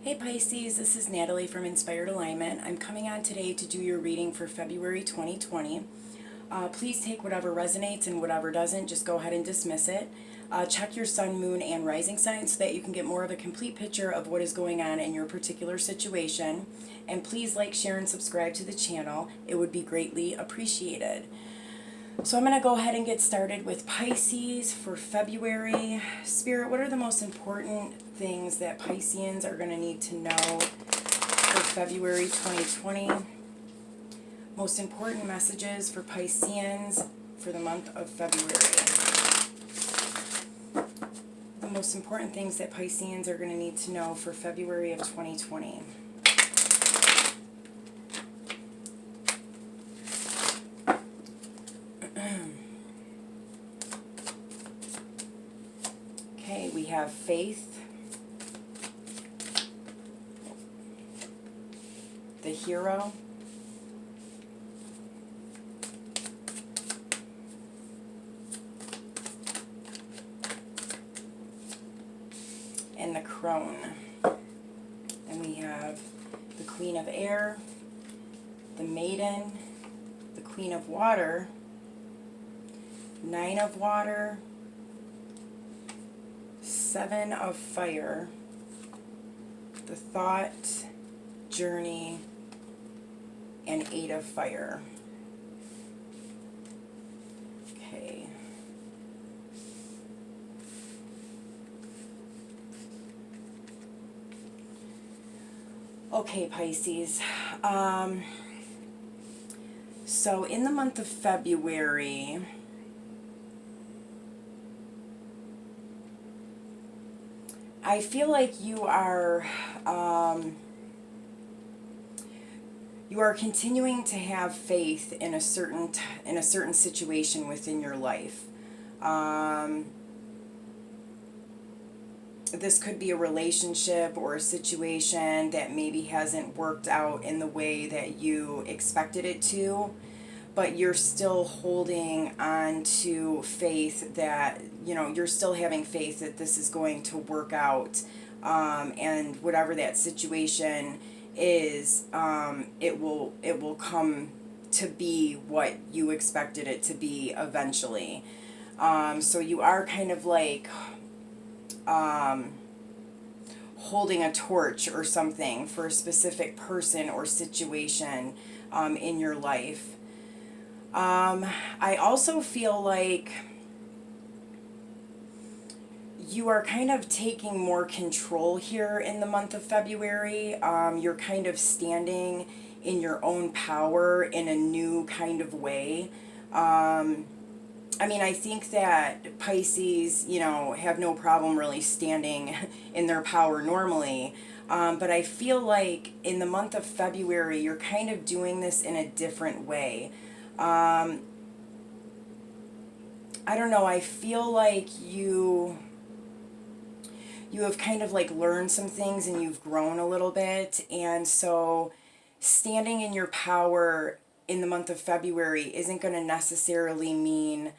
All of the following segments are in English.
Hey Pisces, this is Natalie from Inspired Alignment. I'm coming on today to do your reading for February 2020. Please take whatever resonates and whatever doesn't, just go ahead and dismiss it. Check your sun, moon, and rising signs so that you can get more of a complete picture of what is going on in your particular situation. And please like, share, and subscribe to the channel. It would be greatly appreciated. So I'm going to go ahead and get started with Pisces for February. Spirit, what are the most important things that Pisceans are going to need to know for February 2020? Most important messages for Pisceans for the month of February. The most important things that Pisceans are going to need to know for February of 2020. Okay, we have faith, the hero, and the crone. And we have the Queen of Air, the Maiden, the Queen of Water, Nine of Water, Seven of Fire, the Thought, Journey, and Eight of Fire. Okay. Okay, Pisces. So in the month of February, I feel like you are continuing to have faith in a certain situation within your life. This could be a relationship or a situation that maybe hasn't worked out in the way that you expected it to, but you're still holding on to faith that, you're still having faith that this is going to work out, and whatever that situation is, it will come to be what you expected it to be eventually. So you are kind of like holding a torch or something for a specific person or situation in your life. I also feel like you are kind of taking more control here in the month of February. You're kind of standing in your own power in a new kind of way. I think that Pisces, have no problem really standing in their power normally. But I feel like in the month of February, you're kind of doing this in a different way. I don't know, I feel like you have kind of like learned some things and you've grown a little bit, and so standing in your power in the month of February isn't going to necessarily mean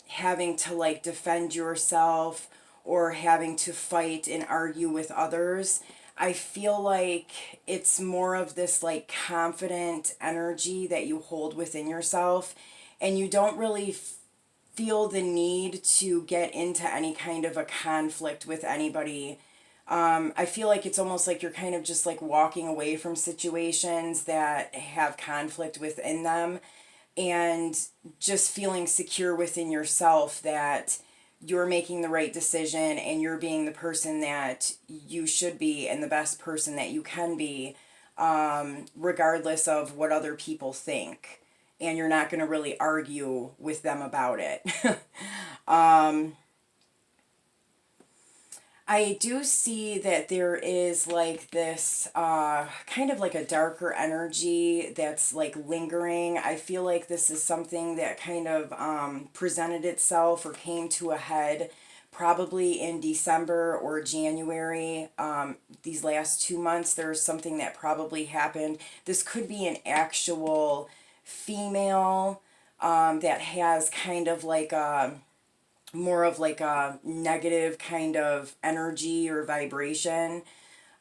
having to like defend yourself or having to fight and argue with others. I feel like it's more of this like confident energy that you hold within yourself, and you don't really feel the need to get into any kind of a conflict with anybody. I feel like it's almost like you're kind of just like walking away from situations that have conflict within them, and just feeling secure within yourself that you're making the right decision and you're being the person that you should be and the best person that you can be, regardless of what other people think. And you're not going to really argue with them about it. I do see that there is like this kind of like a darker energy that's like lingering. I feel like this is something that kind of presented itself or came to a head probably in December or January. These last 2 months, there's something that probably happened. This could be an actual female that has kind of like a more of like a negative kind of energy or vibration.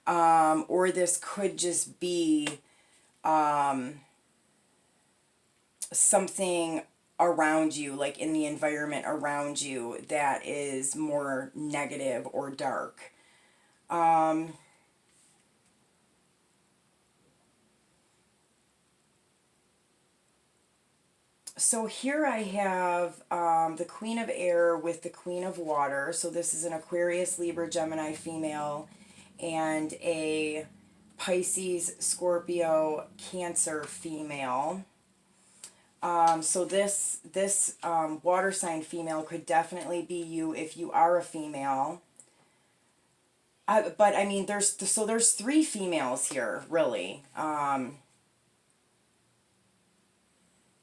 Or this could just be something around you, like in the environment around you, that is more negative or dark. So here I have the Queen of Air with the Queen of Water. So this is an Aquarius, Libra, Gemini female, and a Pisces, Scorpio, Cancer female. So this water sign female could definitely be you if you are a female. But I mean, there's 3 females here, really.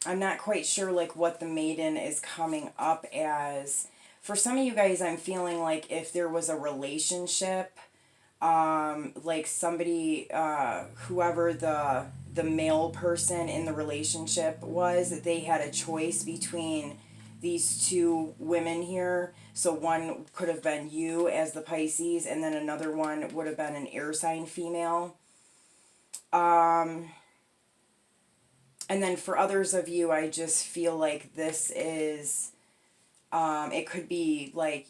I'm not quite sure like what the maiden is coming up as. For some of you guys, I'm feeling like if there was a relationship, like somebody, whoever the male person in the relationship was, they had a choice between these 2 women here. So one could have been you as the Pisces, and then another one would have been an air sign female. And then for others of you, I just feel like this is, it could be like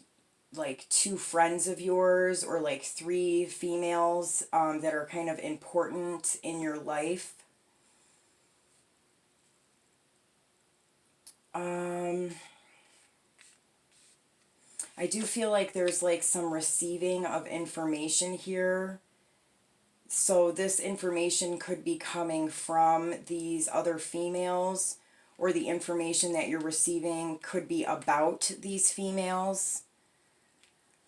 2 friends of yours, or like 3 females that are kind of important in your life. I do feel like there's like some receiving of information here. So this information could be coming from these other females, or the information that you're receiving could be about these females.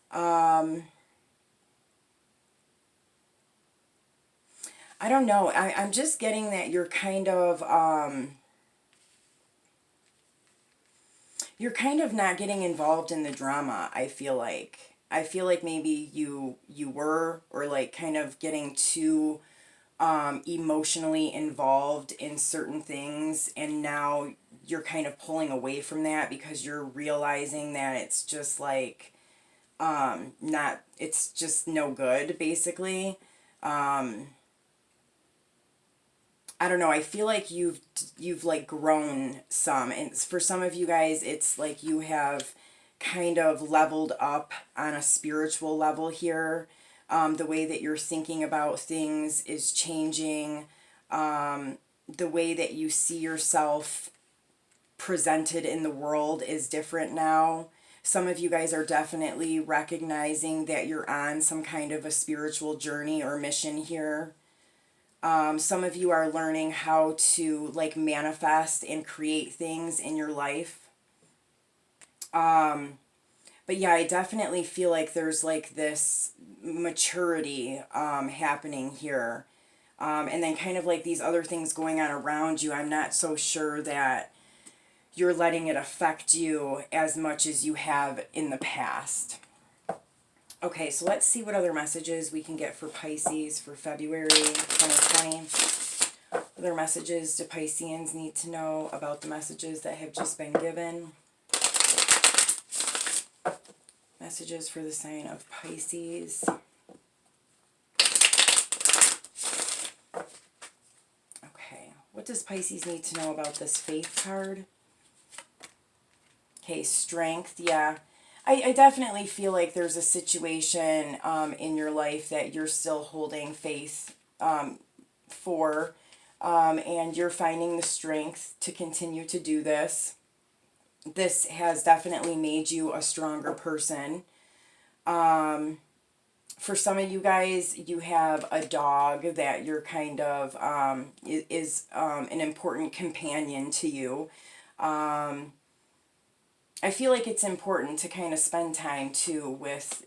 I don't know. I'm just getting that you're kind of not getting involved in the drama. I feel like maybe you were, or like kind of getting too emotionally involved in certain things, and now you're kind of pulling away from that because you're realizing that it's just like not, it's just no good, basically. I don't know, I feel like you've like grown some, and for some of you guys it's like you have kind of leveled up on a spiritual level here. The way that you're thinking about things is changing. The way that you see yourself presented in the world is different now. Some of you guys are definitely recognizing that you're on some kind of a spiritual journey or mission here. Some of you are learning how to like manifest and create things in your life. But yeah, I definitely feel like there's like this maturity happening here. And then kind of like these other things going on around you, I'm not so sure that you're letting it affect you as much as you have in the past. Okay, so let's see what other messages we can get for Pisces for February 2020. Other messages do Pisceans need to know about the messages that have just been given? Messages for the sign of Pisces. Okay, what does Pisces need to know about this Faith card? Okay, Strength, yeah. I definitely feel like there's a situation in your life that you're still holding faith for, and you're finding the strength to continue to do this. This has definitely made you a stronger person. For some of you guys, you have a dog that you're kind of, is an important companion to you. I feel like it's important to kind of spend time too with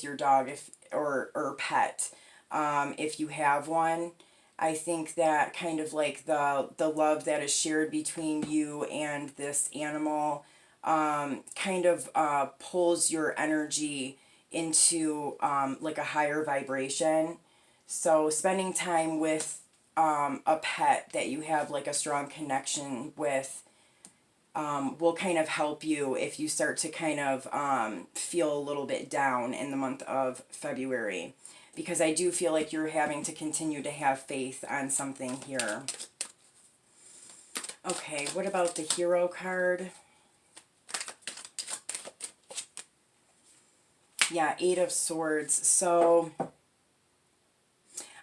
your dog, if or pet, if you have one. I think that kind of like the love that is shared between you and this animal kind of pulls your energy into like a higher vibration. So spending time with a pet that you have like a strong connection with will kind of help you if you start to kind of feel a little bit down in the month of February. Because I do feel like you're having to continue to have faith on something here. Okay, what about the Hero card? Yeah, Eight of Swords. So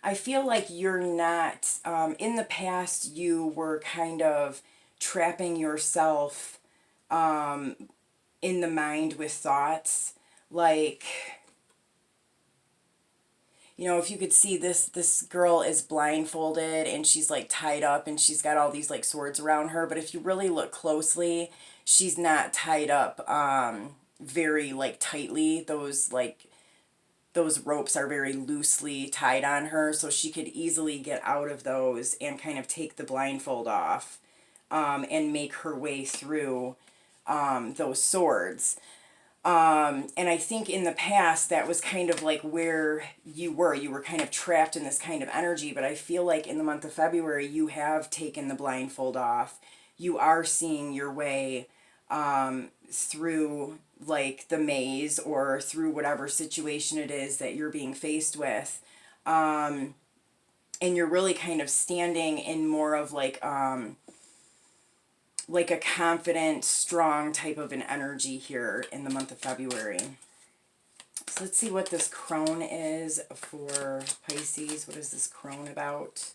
I feel like you're not, in the past you were kind of trapping yourself in the mind with thoughts. Like, you know, if you could see this girl is blindfolded and she's like tied up and she's got all these like swords around her, but if you really look closely, she's not tied up very like tightly. Those ropes are very loosely tied on her, so she could easily get out of those and kind of take the blindfold off and make her way through those swords. And I think in the past that was kind of like where you were. You were kind of trapped in this kind of energy, but I feel like in the month of February you have taken the blindfold off. You are seeing your way through like the maze or through whatever situation it is that you're being faced with. And you're really kind of standing in more of like a confident, strong type of an energy here in the month of February. So let's see what this crone is for Pisces. What is this crone about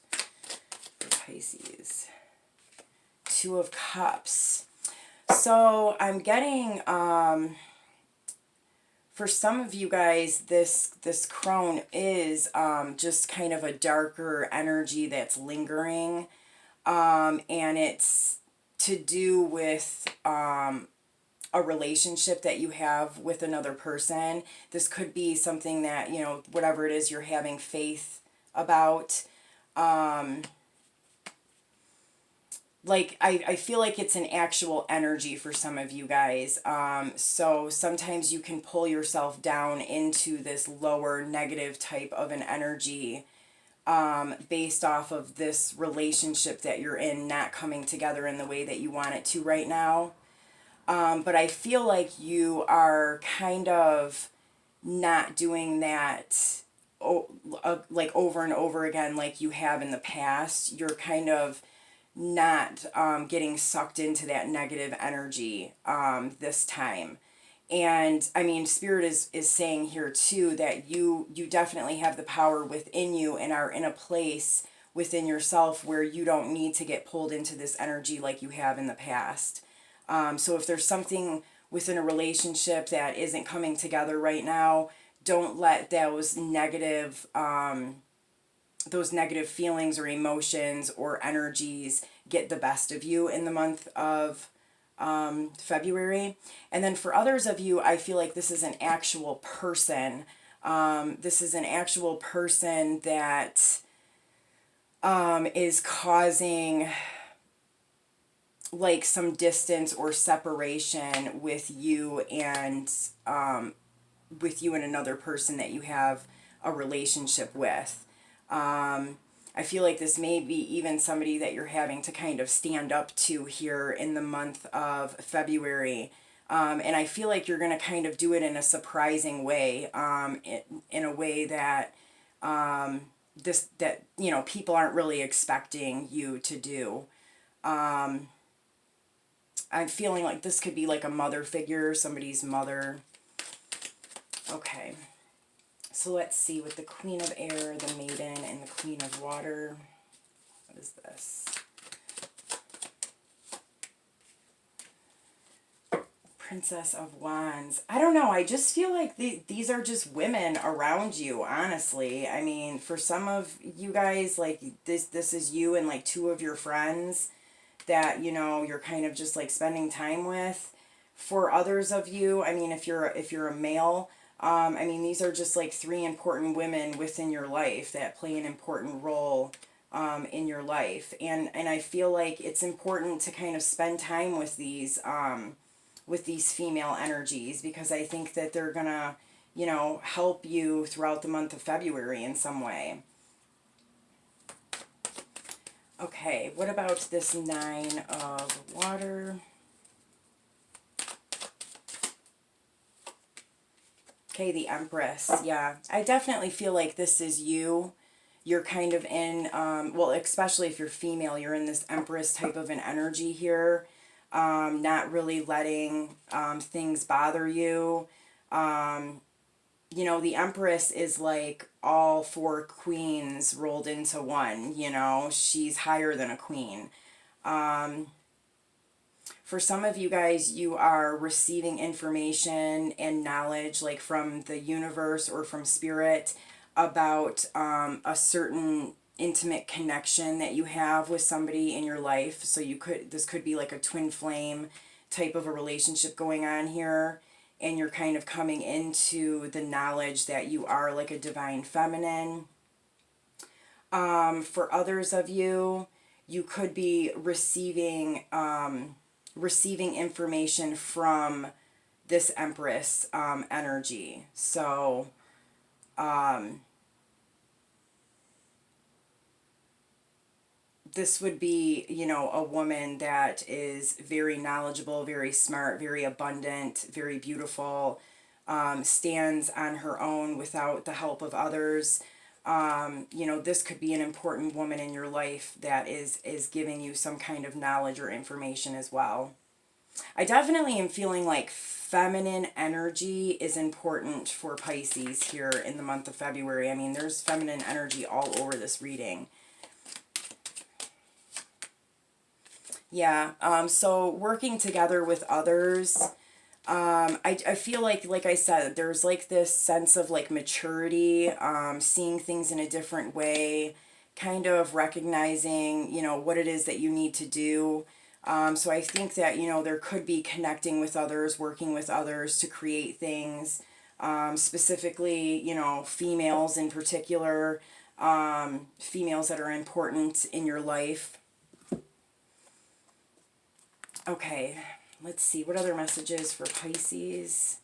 for Pisces? Two of Cups. So I'm getting, for some of you guys, this crone is just kind of a darker energy that's lingering. And it's to do with a relationship that you have with another person. This could be something that, you know, whatever it is you're having faith about. Like, I feel like it's an actual energy for some of you guys. So sometimes you can pull yourself down into this lower negative type of an energy based off of this relationship that you're in not coming together in the way that you want it to right now. But I feel like you are kind of not doing that like over and over again like you have in the past. You're kind of not getting sucked into that negative energy this time. And I mean, Spirit is saying here too that you definitely have the power within you and are in a place within yourself where you don't need to get pulled into this energy like you have in the past. So if there's something within a relationship that isn't coming together right now, don't let those negative feelings or emotions or energies get the best of you in the month of February. And then for others of you, I feel like this is an actual person. This is an actual person that is causing like some distance or separation with you and another person that you have a relationship with. I feel like this may be even somebody that you're having to kind of stand up to here in the month of February. And I feel like you're going to kind of do it in a surprising way, in a way that you know, people aren't really expecting you to do. I'm feeling like this could be like a mother figure, somebody's mother. Okay. So let's see, with the Queen of Air, the Maiden, and the Queen of Water. What is this? Princess of Wands. I don't know. I just feel like these are just women around you, honestly. I mean, for some of you guys, like, this is you and, like, two of your friends that, you know, you're kind of just, like, spending time with. For others of you, I mean, if you're a male, I mean, these are just like three important women within your life that play an important role in your life. And I feel like it's important to kind of spend time with these female energies, because I think that they're gonna, you know, help you throughout the month of February in some way. Okay, what about this Nine of Water? Okay, the Empress. Yeah, I definitely feel like this is you. You're kind of in, well, especially if you're female, you're in this Empress type of an energy here. Not really letting things bother you. You know, the Empress is like all four queens rolled into one, you know, she's higher than a queen. For some of you guys, you are receiving information and knowledge like from the universe or from spirit about a certain intimate connection that you have with somebody in your life. So this could be like a twin flame type of a relationship going on here, and you're kind of coming into the knowledge that you are like a divine feminine. For others of you, you could be receiving information from this Empress energy. So this would be, you know, a woman that is very knowledgeable, very smart, very abundant, very beautiful, stands on her own without the help of others. You know, this could be an important woman in your life that is giving you some kind of knowledge or information as well. I definitely am feeling like feminine energy is important for Pisces here in the month of February. I mean, there's feminine energy all over this reading. Yeah, so working together with others, I feel like I said, there's like this sense of like maturity, seeing things in a different way, kind of recognizing, you know, what it is that you need to do. So I think that, you know, there could be connecting with others, working with others to create things, specifically, you know, females in particular, females that are important in your life. Okay, let's see. What other messages for Pisces?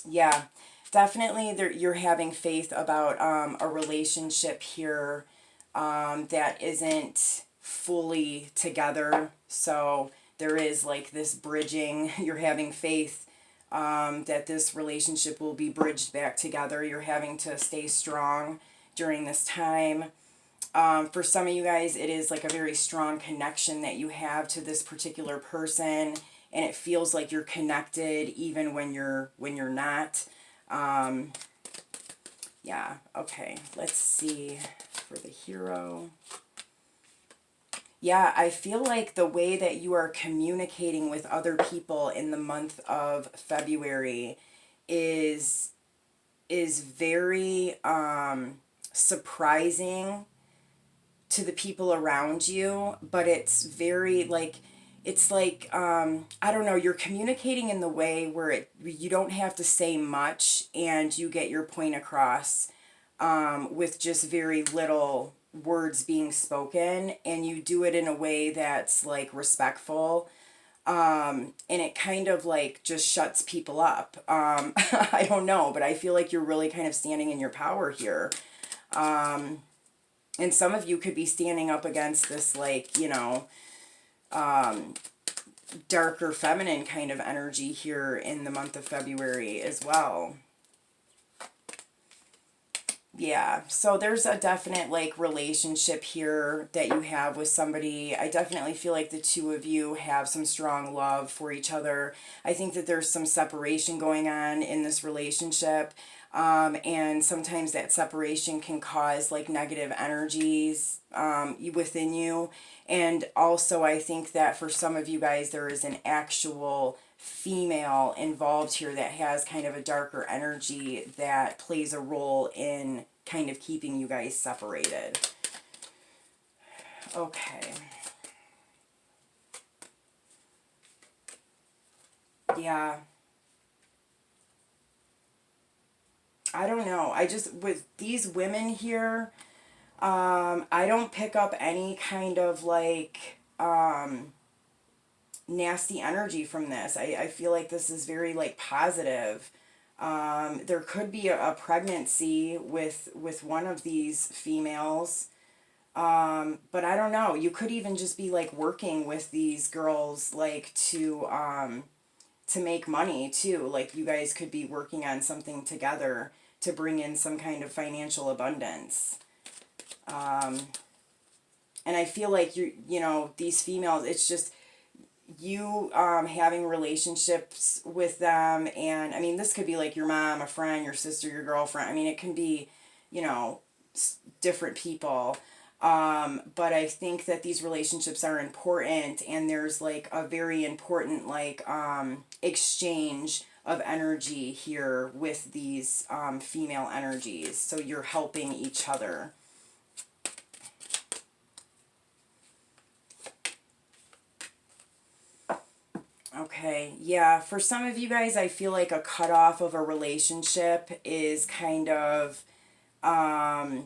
Yeah, definitely you're having faith about a relationship here that isn't fully together. So there is like this bridging. You're having faith that this relationship will be bridged back together. You're having to stay strong during this time. For some of you guys, it is like a very strong connection that you have to this particular person, and it feels like you're connected even when you're not. Yeah, okay, let's see for the hero. Yeah, I feel like the way that you are communicating with other people in the month of February is very surprising to the people around you, but it's very like, it's like, I don't know, you're communicating in the way where you don't have to say much and you get your point across with just very little words being spoken, and you do it in a way that's like respectful, and it kind of like just shuts people up. I don't know, but I feel like you're really kind of standing in your power here. And some of you could be standing up against this, like, you know, darker feminine kind of energy here in the month of February as well. Yeah, so there's a definite like relationship here that you have with somebody. I definitely feel like the two of you have some strong love for each other. I think that there's some separation going on in this relationship. And sometimes that separation can cause like negative energies within you. And also I think that for some of you guys, there is an actual female involved here that has kind of a darker energy that plays a role in kind of keeping you guys separated. Okay. Yeah. I don't know. I just, with these women here, I don't pick up any kind of like nasty energy from this. I feel like this is very like positive. There could be a pregnancy with one of these females. But I don't know. You could even just be like working with these girls like to make money too. Like you guys could be working on something together to bring in some kind of financial abundance. And I feel like you know, these females, it's just you having relationships with them. And I mean, this could be like your mom, a friend, your sister, your girlfriend. I mean, it can be, you know, different people. But I think that these relationships are important, and there's like a very important like exchange of energy here with these female energies. So you're helping each other. Okay, yeah, for some of you guys, I feel like a cutoff of a relationship is kind of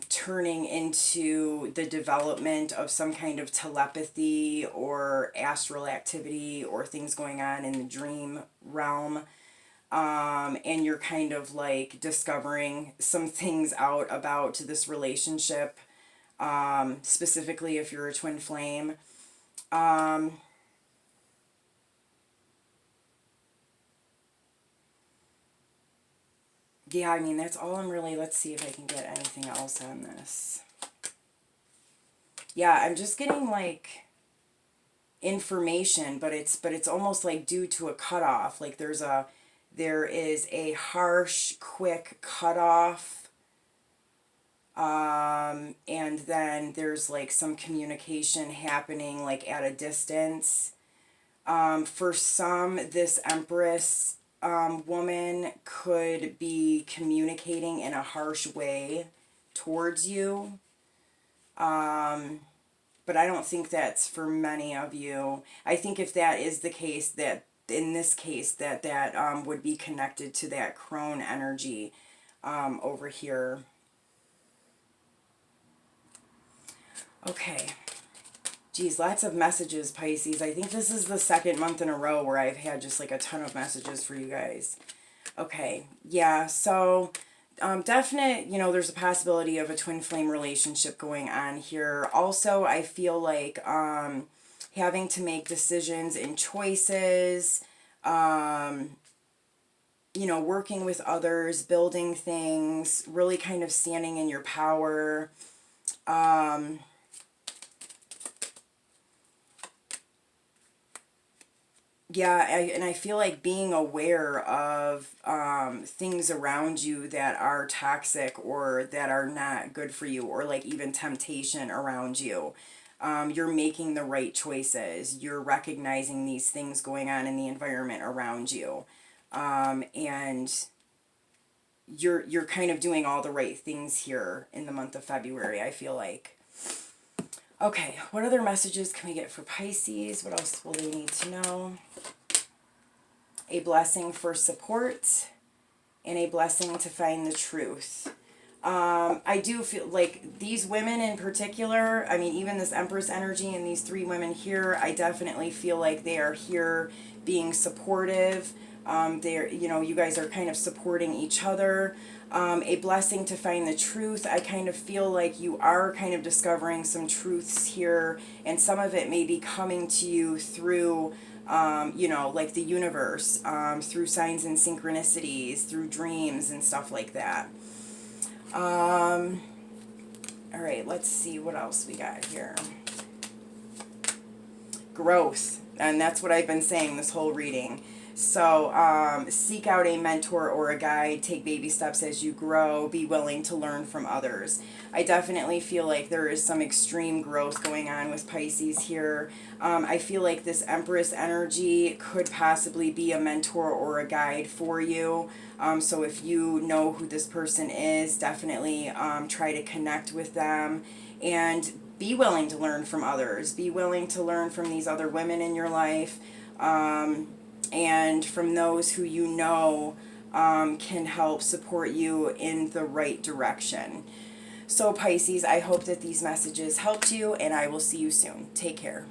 turning into the development of some kind of telepathy or astral activity or things going on in the dream realm. And you're kind of like discovering some things out about this relationship, specifically if you're a twin flame. Yeah, I mean, that's all I'm really, let's see if I can get anything else on this. Yeah, I'm just getting like information, but it's almost like due to a cutoff. Like there is a harsh, quick cutoff. And then there's like some communication happening like at a distance. For some, this Empress woman could be communicating in a harsh way towards you. But I don't think that's for many of you. I think if that is the case, that in this case, that would be connected to that crone energy over here. Okay. Geez, lots of messages, Pisces. I think this is the second month in a row where I've had just like a ton of messages for you guys. Okay, yeah, so definite, you know, there's a possibility of a twin flame relationship going on here. Also, I feel like having to make decisions and choices, you know, working with others, building things, really kind of standing in your power. Yeah, and I feel like being aware of things around you that are toxic or that are not good for you, or like even temptation around you. You're making the right choices. You're recognizing these things going on in the environment around you. And you're kind of doing all the right things here in the month of February, I feel like. Okay, what other messages can we get for Pisces? What else will they need to know? A blessing for support and a blessing to find the truth. I do feel like these women in particular, I mean, even this Empress energy and these three women here, I definitely feel like they are here being supportive. They're, you know, you guys are kind of supporting each other. A blessing to find the truth. I kind of feel like you are kind of discovering some truths here, and some of it may be coming to you through, you know, like the universe, through signs and synchronicities, through dreams and stuff like that. All right, let's see what else we got here. Growth, and that's what I've been saying this whole reading. So seek out a mentor or a guide, take baby steps as you grow, be willing to learn from others. I definitely feel like there is some extreme growth going on with Pisces here. I feel like this Empress energy could possibly be a mentor or a guide for you. So if you know who this person is, definitely try to connect with them and be willing to learn from others. Be willing to learn from these other women in your life. And from those who you know can help support you in the right direction. So Pisces, I hope that these messages helped you, and I will see you soon. Take care.